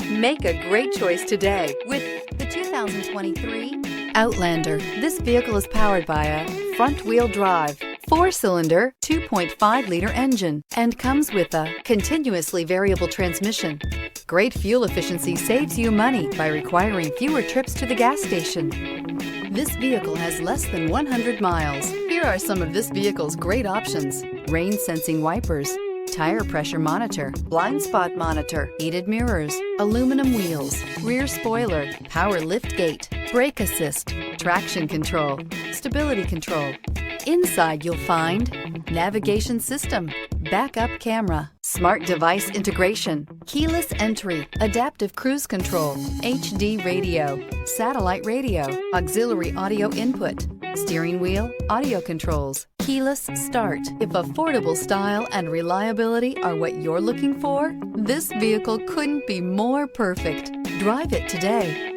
Make a great choice today with the 2023 Outlander. This vehicle is powered by a front-wheel drive, 4-cylinder, 2.5-liter engine and comes with a continuously variable transmission. Great fuel efficiency saves you money by requiring fewer trips to the gas station. This vehicle has less than 100 miles. Here are some of this vehicle's great options: rain-sensing wipers, tire pressure monitor, blind spot monitor, heated mirrors, aluminum wheels, rear spoiler, power liftgate, brake assist, traction control, stability control. Inside you'll find navigation system, backup camera, smart device integration, keyless entry, adaptive cruise control, HD radio, satellite radio, auxiliary audio input, steering wheel audio controls, keyless start. If affordable style and reliability are what you're looking for, this vehicle couldn't be more perfect. Drive it today.